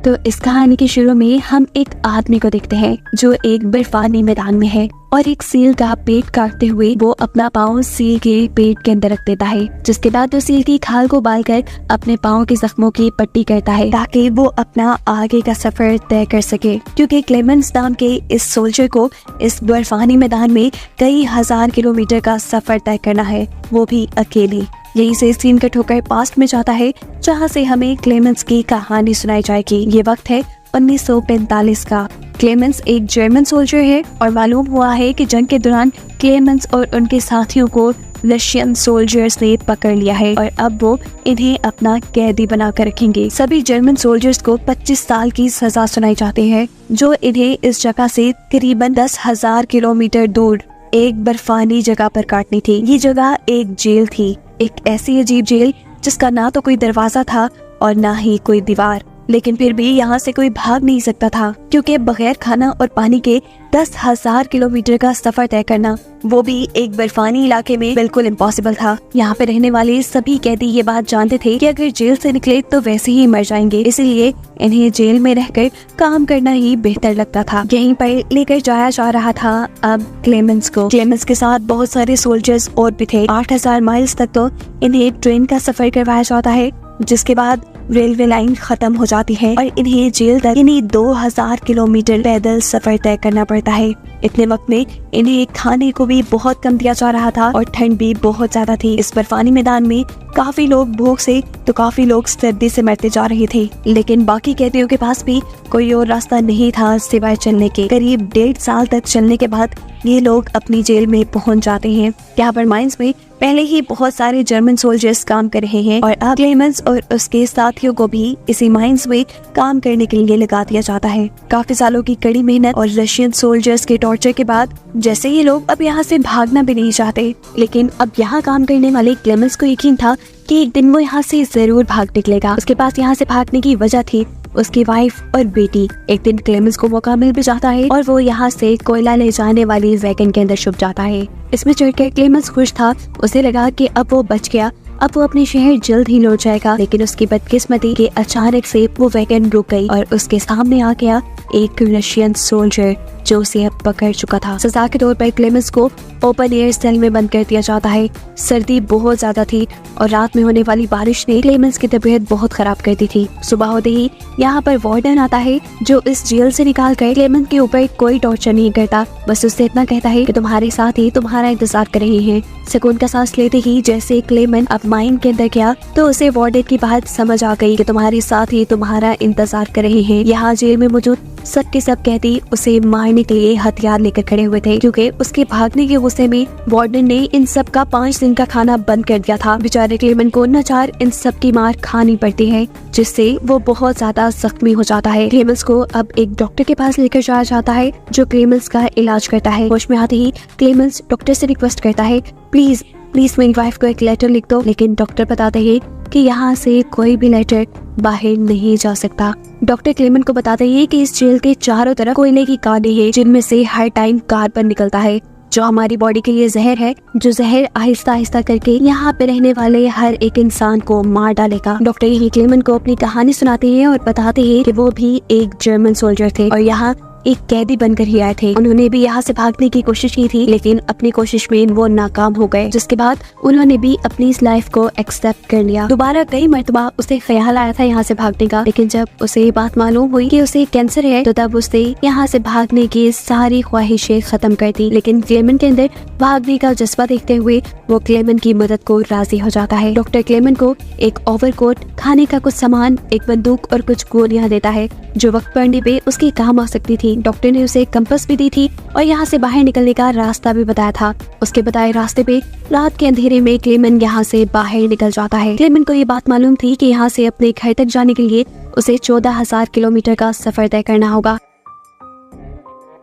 तो इस कहानी के शुरू में हम एक आदमी को देखते हैं जो एक बर्फानी मैदान में है और एक सील का पेट काटते हुए वो अपना पाँव सील के पेट के अंदर रख देता है, जिसके बाद वो सील की खाल को बाल कर अपने पाँव के जख्मों की पट्टी करता है ताकि वो अपना आगे का सफर तय कर सके, क्योंकि क्लेमेंस नाम के इस सोल्जर को इस बर्फानी मैदान में कई हजार किलोमीटर का सफर तय करना है, वो भी अकेले। यही से सीन कट होकर पास्ट में जाता है जहाँ से हमें क्लेमेंस की कहानी सुनाई जाएगी। ये वक्त है 1945 का। क्लेमेंस एक जर्मन सोल्जर है और मालूम हुआ है कि जंग के दौरान क्लेमेंस और उनके साथियों को रशियन सोल्जर्स ने पकड़ लिया है और अब वो इन्हें अपना कैदी बनाकर रखेंगे। सभी जर्मन सोल्जर्स को 25 साल की सजा सुनाई जाती है, जो इन्हें इस जगह से करीबन 10,000 किलोमीटर दूर एक बर्फानी जगह पर काटनी थी। ये जगह एक जेल थी, एक ऐसी अजीब जेल जिसका ना तो कोई दरवाजा था और ना ही कोई दीवार, लेकिन फिर भी यहाँ से कोई भाग नहीं सकता था, क्योंकि बगैर खाना और पानी के 10,000 किलोमीटर का सफर तय करना, वो भी एक बर्फानी इलाके में, बिल्कुल इम्पॉसिबल था। यहाँ पे रहने वाले सभी कैदी ये बात जानते थे कि अगर जेल से निकले तो वैसे ही मर जाएंगे, इसलिए इन्हें जेल में रहकर काम करना ही बेहतर लगता था। यहीं पर लेकर जाया जा रहा था अब क्लेमेंस को। क्लेमेंस के साथ बहुत सारे सोल्जर्स और भी थे। 8,000 माइल्स तक तो इन्हें ट्रेन का सफर करवाया जाता है, जिसके बाद रेलवे लाइन खत्म हो जाती है और इन्हें जेल तक यानी 2,000 किलोमीटर पैदल सफर तय करना पड़ता है। इतने वक्त में इन्हें खाने को भी बहुत कम दिया जा रहा था और ठंड भी बहुत ज्यादा थी। इस बर्फानी मैदान में काफी लोग भूख से तो काफी लोग सर्दी से मरते जा रहे थे, लेकिन बाकी कैदियों के पास भी कोई और रास्ता नहीं था सिवाय चलने के। करीब 1.5 साल तक चलने के बाद ये लोग अपनी जेल में पहुंच जाते हैं। यहाँ पर माइंस में पहले ही बहुत सारे जर्मन सोल्जर्स काम कर रहे हैं और अब क्लेमेंस और उसके साथियों को भी इसी माइंस में काम करने के लिए लगा दिया जाता है। काफी सालों की कड़ी मेहनत और रशियन सोल्जर्स के टॉर्चर के बाद जैसे ये लोग अब यहाँ से भागना भी नहीं चाहते, लेकिन अब यहाँ काम करने वाले क्लेमेंस को यकीन था कि एक दिन वो यहाँ से जरूर भाग निकलेगा। उसके पास यहाँ से भागने की वजह थी उसकी वाइफ और बेटी। एक दिन क्लेमेंस को मौका मिल भी जाता है और वो यहाँ से कोयला ले जाने वाली वैगन के अंदर छुप जाता है। इसमें चढ़कर क्लेमेंस खुश था, उसे लगा कि अब वो बच गया, अब वो अपने शहर जल्द ही लौट जाएगा। लेकिन उसकी बदकिस्मती के अचानक से वो वैगन रुक गई और उसके सामने आ गया एक रशियन सोल्जर जो उसे अब पकड़ चुका था। सजा के तौर पर क्लेमेंस को ओपन एयर सेल में बंद कर दिया जाता है। सर्दी बहुत ज्यादा थी और रात में होने वाली बारिश ने क्लेमेंस की तबीयत बहुत खराब कर दी थी। सुबह होते ही यहाँ पर वार्डन आता है जो इस जेल से निकाल कर क्लेमेंस के ऊपर कोई टॉर्चर नहीं करता, बस उससे इतना कहता है कि तुम्हारे साथ ही तुम्हारा इंतजार कर रहे हैं। सुकून का सांस लेते ही जैसे क्लेमेंस अब माइन के अंदर गया तो उसे वार्डन की बात समझ आ गई कि तुम्हारे साथ ही तुम्हारा इंतजार कर रहे हैं। यहाँ जेल में मौजूद सब के सब कैदी उसे मारने के लिए हथियार लेकर खड़े हुए थे, क्योंकि उसके भागने के गुस्से में वार्डन ने इन सब का 5 दिन का खाना बंद कर दिया था। बेचारे क्लेमेंस को नचार इन सब की मार खानी पड़ती है, जिससे वो बहुत ज्यादा जख्मी हो जाता है। क्लेमेंस को अब एक डॉक्टर के पास लेकर जाया जाता है जो क्लेमेंस का इलाज करता है। होश में आते ही क्लेमेंस डॉक्टर से रिक्वेस्ट करता है, प्लीज मेरी वाइफ को एक लेटर लिख दो, लेकिन डॉक्टर बताते हैं कि यहाँ से कोई भी लेटर बाहर नहीं जा सकता। डॉक्टर क्लेमेंस को बताते हैं कि इस जेल के चारों तरफ कोयले की कांटे हैं, जिनमें से हर टाइम कार्बन निकलता है, जो हमारी बॉडी के लिए जहर है, जो जहर आहिस्ता आहिस्ता करके यहाँ पे रहने वाले हर एक इंसान को मार डालेगा। डॉक्टर यही क्लेमेंस को अपनी कहानी सुनाते हैं और बताते हैं कि वो भी एक जर्मन सोल्जर थे और यहाँ एक कैदी बनकर ही आए थे। उन्होंने भी यहाँ से भागने की कोशिश की थी, लेकिन अपनी कोशिश में वो नाकाम हो गए, जिसके बाद उन्होंने भी अपनी इस लाइफ को एक्सेप्ट कर लिया। दोबारा कई मर्तबा उसे ख्याल आया था यहाँ से भागने का, लेकिन जब उसे ये बात मालूम हुई कि उसे कैंसर है तो तब उसने यहाँ से भागने की सारी ख्वाहिशें खत्म कर दी। लेकिन क्लेमेंस के अंदर भागने का जज्बा देखते हुए वो क्लेमेंस की मदद को राजी हो जाता है। डॉक्टर क्लेमेंस को एक ओवरकोट, खाने का कुछ सामान, एक बंदूक और कुछ गोलियां देता है जो वक्त पड़ने पे उसके काम आ सकती थी। डॉक्टर ने उसे कंपास भी दी थी और यहाँ से बाहर निकलने का रास्ता भी बताया था। उसके बताए रास्ते पे रात के अंधेरे में क्लेमेंस यहाँ से बाहर निकल जाता है। क्लेमेंस को ये बात मालूम थी कि यहाँ से अपने घर तक जाने के लिए उसे 14,000 किलोमीटर का सफर तय करना होगा।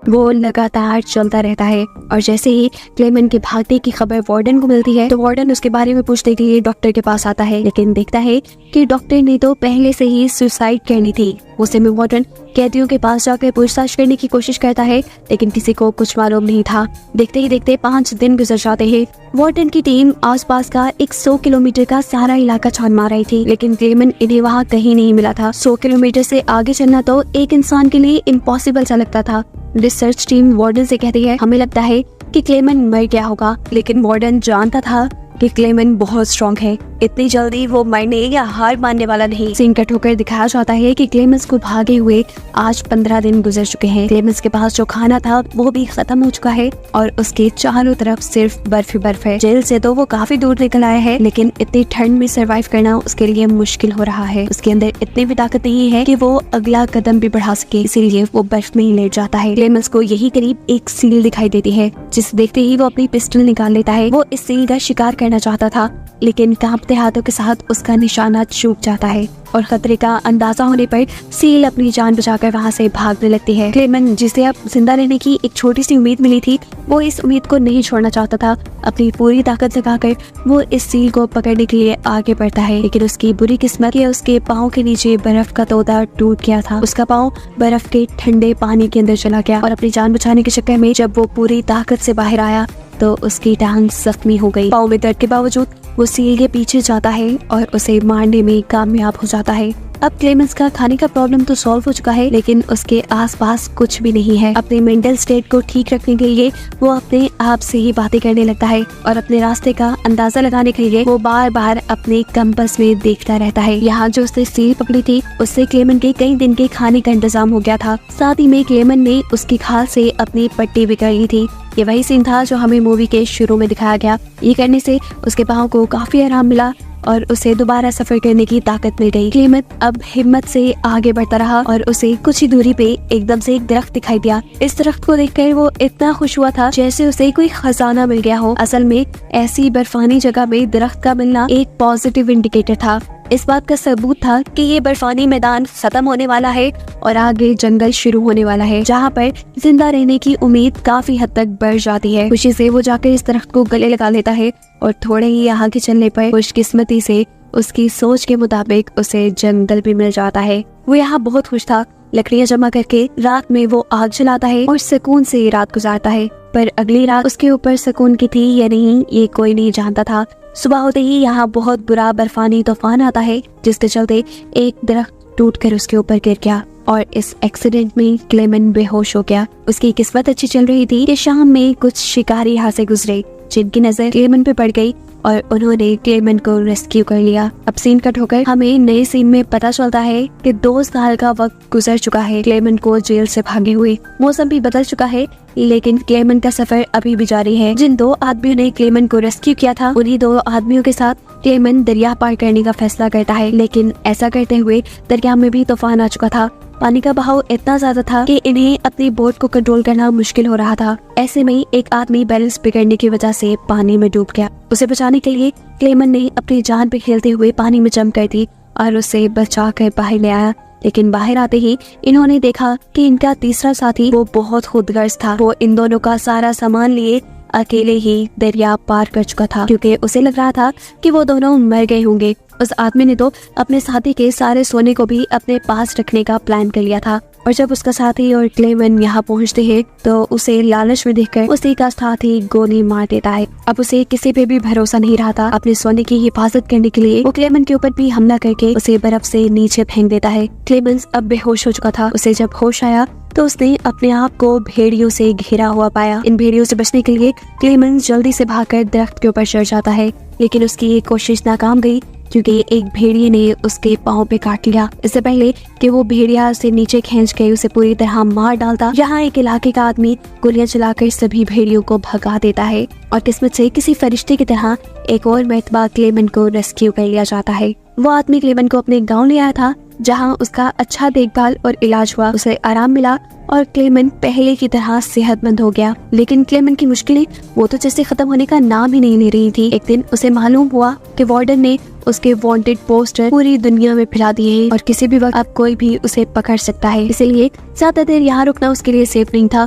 वो लगातार चलता रहता है। और जैसे ही क्लेमेन के भागने की खबर वार्डन को मिलती है तो वार्डन उसके बारे में पूछने के लिए डॉक्टर के पास आता है, लेकिन देखता है कि डॉक्टर ने तो पहले से ही सुसाइड करनी थी। उसे में वार्डन कैदियों के पास जाकर पूछताछ करने की कोशिश करता है, लेकिन किसी को कुछ मालूम नहीं था। देखते ही देखते 5 दिन गुजर जाते हैं। वार्डन की टीम आसपास का 100 किलोमीटर का सारा इलाका छान मार रही थी, लेकिन क्लेमेन इन्हें वहाँ कहीं नहीं मिला था। 100 किलोमीटर से आगे चलना तो एक इंसान के लिए इम्पॉसिबल सा लगता था। रिसर्च टीम वार्डन से कहती है, हमें लगता है कि क्लेमेन मर गया होगा, लेकिन वार्डन जानता था कि क्लेमेन बहुत स्ट्रॉन्ग है, इतनी जल्दी वो मरने या हार मानने वाला नहीं। सीन कट होकर दिखाया जाता है कि क्लेमेंस को भागे हुए आज 15 दिन गुजर चुके हैं। क्लेमेंस के पास जो खाना था वो भी खत्म हो चुका है और उसके चारों तरफ सिर्फ बर्फ ही बर्फ है। जेल से तो वो काफी दूर निकल आया है, लेकिन इतनी ठंड में सरवाइव करना उसके लिए मुश्किल हो रहा है। उसके अंदर इतनी भी ताकत नहीं है कि वो अगला कदम भी बढ़ा सके, इसीलिए वो बर्फ में ही लेट जाता है। क्लेमेंस को यही करीब एक सील दिखाई देती है, जिसे देखते ही वो अपनी पिस्टल निकाल लेता है। वो इस सील का शिकार करना चाहता था, लेकिन कांपते हाथों के साथ उसका निशाना चूक जाता है और खतरे का अंदाजा होने पर सील अपनी जान बचाकर वहाँ से भागने लगती है। क्लेमेन, जिसे अब जिंदा रहने की एक छोटी सी उम्मीद मिली थी, वो इस उम्मीद को नहीं छोड़ना चाहता था। अपनी पूरी ताकत लगाकर वो इस सील को पकड़ने के लिए आगे बढ़ता है, लेकिन उसकी बुरी किस्मत कि उसके पाँव के नीचे बर्फ का तोता टूट गया था। उसका पाँव बर्फ के ठंडे पानी के अंदर चला गया और अपनी जान बचाने के चक्कर में जब वो पूरी ताकत से बाहर आया तो उसकी टांग जख्मी हो गई। पाँव में दर्द के बावजूद वो सील के पीछे जाता है और उसे मारने में कामयाब हो जाता है। अब क्लेमेंस का खाने का प्रॉब्लम तो सॉल्व हो चुका है, लेकिन उसके आसपास कुछ भी नहीं है। अपने मेंटल स्टेट को ठीक रखने के लिए वो अपने आप से ही बातें करने लगता है और अपने रास्ते का अंदाजा लगाने के लिए वो बार बार अपने कंपास में देखता रहता है। यहाँ जो उसने सील पकड़ी थी उससे क्लेमेन के कई दिन के खाने का इंतजाम हो गया था। साथ ही में क्लेमेन ने उसकी खाल से अपनी पट्टी भी कर ली थी। ये वही सीन था जो हमें मूवी के शुरू में दिखाया गया। ये करने से उसके पाँव को काफी आराम मिला और उसे दोबारा सफर करने की ताकत मिल गई। क्लेमेन अब हिम्मत से आगे बढ़ता रहा और उसे कुछ ही दूरी पे एकदम से एक दरख्त दिखाई दिया। इस दरख्त को देखकर वो इतना खुश हुआ था जैसे उसे कोई खजाना मिल गया हो। असल में ऐसी बर्फानी जगह में दरख्त का मिलना एक पॉजिटिव इंडिकेटर था। इस बात का सबूत था कि ये बर्फानी मैदान खत्म होने वाला है और आगे जंगल शुरू होने वाला है, जहाँ पर जिंदा रहने की उम्मीद काफी हद तक बढ़ जाती है। खुशी से वो जाकर इस दरख्त को गले लगा लेता है और थोड़े ही आगे चलने पर खुशकिस्मती से उसकी सोच के मुताबिक उसे जंगल भी मिल जाता है। वो यहाँ बहुत खुश था। लकड़ियाँ जमा करके रात में वो आग जलाता है और सुकून से रात गुजारता है, पर अगली रात उसके ऊपर सुकून की थी या नहीं ये कोई नहीं जानता था। सुबह होते ही यहाँ बहुत बुरा बर्फानी तूफान आता है, जिसके चलते एक दरख्त टूटकर उसके ऊपर गिर गया और इस एक्सीडेंट में क्लेमेन बेहोश हो गया। उसकी किस्मत अच्छी चल रही थी कि शाम में कुछ शिकारी यहाँ से गुजरे, जिनकी नजर क्लेमेन पे पड़ गई और उन्होंने क्लेमेन को रेस्क्यू कर लिया। अब सीन कट होकर हमें नए सीन में पता चलता है कि 2 साल का वक्त गुजर चुका है क्लेमेन को जेल से भागे हुए। मौसम भी बदल चुका है, लेकिन क्लेमेन का सफर अभी भी जारी है। जिन 2 आदमियों ने क्लेमेन को रेस्क्यू किया था, उन्हीं 2 आदमियों के साथ क्लेमेन दरिया पार करने का फैसला करता है, लेकिन ऐसा करते हुए दरिया में भी तूफान आ चुका था। पानी का बहाव इतना ज्यादा था कि इन्हें अपनी बोट को कंट्रोल करना मुश्किल हो रहा था। ऐसे में एक आदमी बैलेंस बिगड़ने की वजह से पानी में डूब गया। उसे बचाने के लिए क्लेमेन ने अपनी जान पे खेलते हुए पानी में जंप कर दी और उसे बचाकर बाहर ले आया। लेकिन बाहर आते ही इन्होंने देखा कि इनका तीसरा साथी वो बहुत खुदगर्ज था। वो इन दोनों का सारा सामान लिए अकेले ही दरिया पार कर चुका था, क्योंकि उसे लग रहा था कि वो दोनों मर गए होंगे। उस आदमी ने तो अपने साथी के सारे सोने को भी अपने पास रखने का प्लान कर लिया था। और जब उसका साथी और क्लेमेन यहाँ पहुँचते हैं तो उसे लालच में देखकर उसी का साथी गोली मार देता है। अब उसे किसी पे भी भरोसा नहीं रहा था। अपने सोने की हिफाजत करने के लिए वो क्लेमेन के ऊपर भी हमला करके उसे बर्फ से नीचे फेंक देता है। क्लेमेन अब बेहोश हो चुका था। उसे जब होश आया तो उसने अपने आप को भेड़ियों से घिरा हुआ पाया। इन भेड़ियों से बचने के लिए क्लेमेन जल्दी से भागकर दरख्त के ऊपर चढ़ जाता है, लेकिन उसकी ये कोशिश नाकाम गई क्योंकि एक भेड़िए ने उसके पाँव पे काट लिया। इससे पहले कि वो भेड़िया से नीचे खींच के उसे पूरी तरह मार डालता, यहाँ एक इलाके का आदमी गोलियां चलाकर सभी भेड़ियों को भगा देता है और किस्मत से किसी फरिश्ते की तरह एक और मर्तबा क्लेमेन को रेस्क्यू कर लिया जाता है। वो आदमी क्लेमेन को अपने गाँव ले आया था, जहाँ उसका अच्छा देखभाल और इलाज हुआ। उसे आराम मिला और क्लेमेन पहले की तरह सेहतमंद हो गया। लेकिन क्लेमेन की मुश्किलें वो तो जैसे खत्म होने का नाम ही नहीं ले रही थी। एक दिन उसे मालूम हुआ कि वार्डन ने उसके वांटेड पोस्टर पूरी दुनिया में फैला दिए हैं और किसी भी वक्त अब कोई भी उसे पकड़ सकता है। इसलिए ज्यादा देर यहाँ रुकना उसके लिए सेफ नहीं था।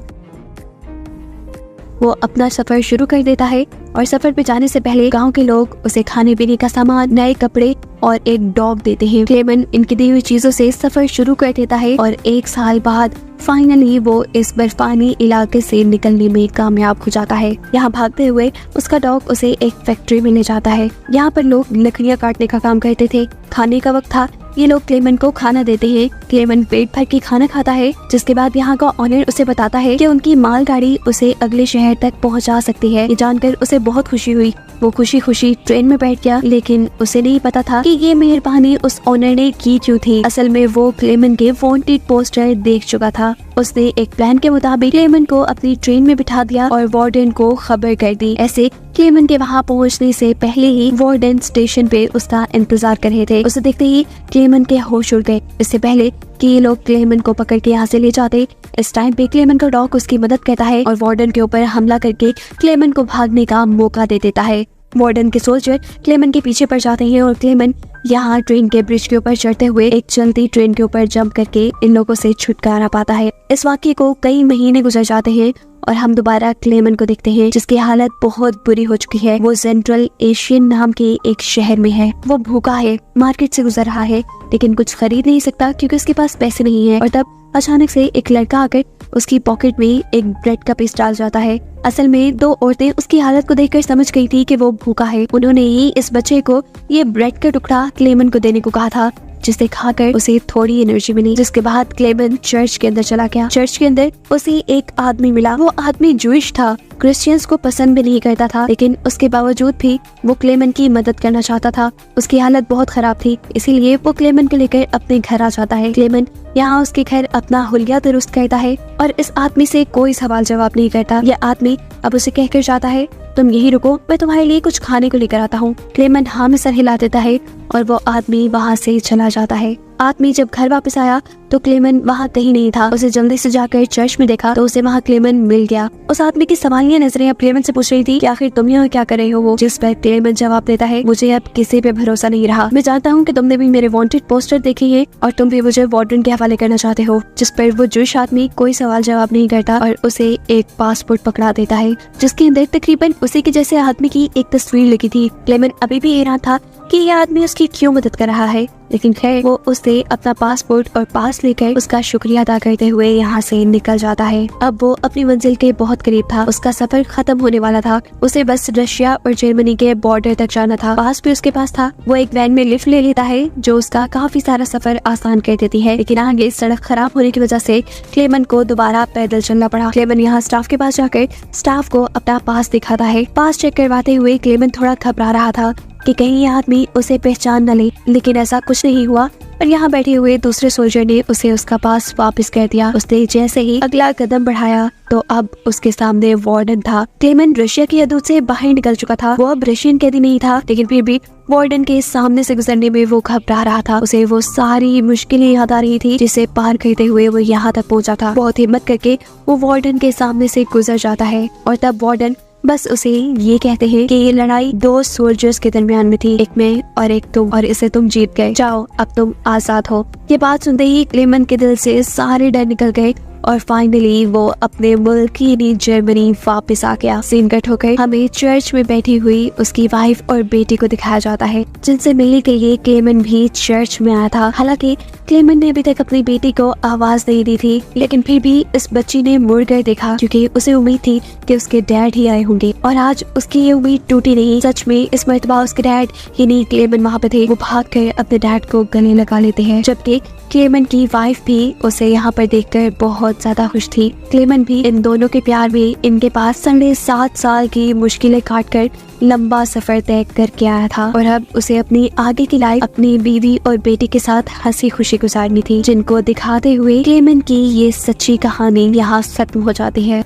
वो अपना सफर शुरू कर देता है और सफर पे जाने से पहले गांव के लोग उसे खाने पीने का सामान, नए कपड़े और एक डॉग देते हैं। क्लेमेन इनकी दी हुई चीजों से सफर शुरू कर देता है और 1 साल बाद फाइनली वो इस बर्फानी इलाके से निकलने में कामयाब हो जाता है। यहाँ भागते हुए उसका डॉग उसे एक फैक्ट्री में ले जाता है। यहाँ पर लोग लकड़ियाँ काटने का काम करते थे। खाने का वक्त था, ये लोग क्लेमेन को खाना देते हैं। क्लेमेन पेट भर के खाना खाता है, जिसके बाद यहाँ का ऑनर उसे बताता है कि उनकी मालगाड़ी उसे अगले शहर तक पहुँचा सकती है। ये जानकर उसे बहुत खुशी हुई। वो खुशी खुशी ट्रेन में बैठ गया, लेकिन उसे नहीं पता था कि ये मेहरबानी उस ऑनर ने की क्यों थी। असल में वो क्लेमेन के वांटेड पोस्टर देख चुका था। उसने एक प्लान के मुताबिक क्लेमेन को अपनी ट्रेन में बिठा दिया और वार्डन को खबर कर दी। ऐसे क्लेमेन के वहाँ पहुँचने से पहले ही वार्डन स्टेशन पे उसका इंतजार कर रहे थे। उसे देखते ही क्लेमेन के होश उड़ गए, इससे पहले कि ये लोग क्लेमेन को पकड़ के यहाँ से ले जाते। इस टाइम पे क्लेमेन का डॉग उसकी मदद करता है और वार्डन के ऊपर हमला करके क्लेमेन को भागने का मौका दे देता है। वार्डन के सोल्जर क्लेमेन के पीछे पड़ जाते हैं और क्लेमेन यहाँ ट्रेन के ब्रिज के ऊपर चढ़ते हुए एक चलती ट्रेन के ऊपर जंप करके इन लोगों से छुटकारा पाता है। इस वाक्य को कई महीने गुजर जाते हैं और हम दोबारा क्लेमेन को देखते हैं, जिसकी हालत बहुत बुरी हो चुकी है। वो सेंट्रल एशियन नाम के एक शहर में है। वो भूखा है, मार्केट से गुजर रहा है, लेकिन कुछ खरीद नहीं सकता क्योंकि उसके पास पैसे नहीं है। और तब अचानक से एक लड़का आकर उसकी पॉकेट में एक ब्रेड का पीस डाल जाता है। असल में 2 औरतें उसकी हालत को देखकर समझ गई थी कि वो भूखा है। उन्होंने ही इस बच्चे को ये ब्रेड का टुकड़ा क्लेमेन को देने को कहा था, जिसे खाकर उसे थोड़ी एनर्जी मिली। जिसके बाद क्लेमेन चर्च के अंदर चला गया। चर्च के अंदर उसे एक आदमी मिला। वो आदमी जूइश था, क्रिश्चियंस को पसंद भी नहीं करता था, लेकिन उसके बावजूद भी वो क्लेमेन की मदद करना चाहता था। उसकी हालत बहुत खराब थी, इसीलिए वो क्लेमेन को लेकर अपने घर आ जाता है। क्लेमेन यहाँ उसके घर अपना हुलिया दुरुस्त करता है और इस आदमी से कोई सवाल जवाब नहीं करता। यह आदमी अब उसे कहकर जाता है, तुम यही रुको, मैं तुम्हारे लिए कुछ खाने को लेकर आता हूँ। क्लेमेन हाँ में सर हिला देता है और वो आदमी वहाँ से चला जाता है। आदमी जब घर वापस आया तो क्लेमेन वहाँ कहीं नहीं था। उसे जल्दी से जाकर चर्च में देखा तो उसे वहाँ क्लेमेन मिल गया। उस आदमी की सवालिया नजरें अब क्लेमेन से पूछ रही थी कि आखिर तुम यहाँ क्या कर रहे हो। वो जिस पर क्लेमेन जवाब देता है, मुझे अब किसी पे भरोसा नहीं रहा। मैं जानता हूँ कि तुमने भी मेरे वांटेड पोस्टर देखे हैं और तुम भी मुझे वार्डन के हवाले करना चाहते हो। जिस पर वो जूइश आदमी कोई सवाल जवाब नहीं करता और उसे एक पासपोर्ट पकड़ा देता है, जिसके अंदर तकरीबन उसी के जैसे आदमी की एक तस्वीर लिखी थी। क्लेमेन अभी भी हैरान था कि यह आदमी उसकी क्यों मदद कर रहा है, लेकिन खैर वो उससे अपना पासपोर्ट और पास लेकर उसका शुक्रिया अदा करते हुए यहाँ से निकल जाता है। अब वो अपनी मंजिल के बहुत करीब था। उसका सफर खत्म होने वाला था। उसे बस रशिया और जर्मनी के बॉर्डर तक जाना था। पास भी उसके पास था। वो एक वैन में लिफ्ट ले लेता है, जो उसका काफी सारा सफर आसान कर देती है, लेकिन आगे सड़क खराब होने की वजह से क्लेमेन को दोबारा पैदल चलना पड़ा। क्लेमेन यहाँ स्टाफ के पास जाकर स्टाफ को अपना पास दिखाता है। पास चेक करवाते हुए क्लेमेन थोड़ा घबरा रहा था कि कहीं ये आदमी उसे पहचान न ले, लेकिन ऐसा कुछ नहीं हुआ और यहाँ बैठे हुए दूसरे सोल्जर ने उसे उसका पास वापस कर दिया। उसने जैसे ही अगला कदम बढ़ाया तो अब उसके सामने वार्डन था। क्लेमेन रशिया की हदूद से बाहर निकल चुका था। वो अब रशियन कैदी नहीं था, लेकिन फिर भी वार्डन के सामने से गुजरने में वो घबरा रहा था। उसे वो सारी मुश्किलें याद आ रही थी जिसे पार करते हुए वो यहाँ तक पहुँचा था। बहुत हिम्मत करके वो वार्डन के सामने से गुजर जाता है और तब वार्डन बस उसे ये कहते हैं कि ये लड़ाई 2 सोल्जर्स के दरमियान में थी, एक मैं और एक तुम, और इसे तुम जीत गए। जाओ, अब तुम आजाद हो। ये बात सुनते ही क्लेमेन के दिल से सारे डर निकल गए और फाइनली वो अपने मुल्क यानी जर्मनी वापस आ गया। सीन कट होकर हमें चर्च में बैठी हुई उसकी वाइफ और बेटी को दिखाया जाता है, जिनसे मिलने के लिए क्लेमेन भी चर्च में आया था। हालांकि क्लेमेन ने अभी तक अपनी बेटी को आवाज नहीं दी थी, लेकिन फिर भी इस बच्ची ने मुड़ कर देखा क्योंकि उसे उम्मीद थी कि उसके डैड ही आए होंगे, और आज उसकी ये उम्मीद टूटी नहीं। सच में इस मर्तबा उसके डैड यानी क्लेमेन वहाँ पे थे। वो भागकर अपने डैड को गले लगा लेते हैं, जबकि क्लेमेन की वाइफ भी उसे यहाँ पर देखकर बहुत ज्यादा खुश थी। क्लेमेन भी इन दोनों के प्यार में इनके पास 7.5 साल की मुश्किलें काटकर लंबा सफर तय करके आया था, और अब उसे अपनी आगे की लाइफ अपनी बीवी और बेटी के साथ हंसी खुशी गुजारनी थी, जिनको दिखाते हुए क्लेमेन की ये सच्ची कहानी यहाँ खत्म हो जाती है।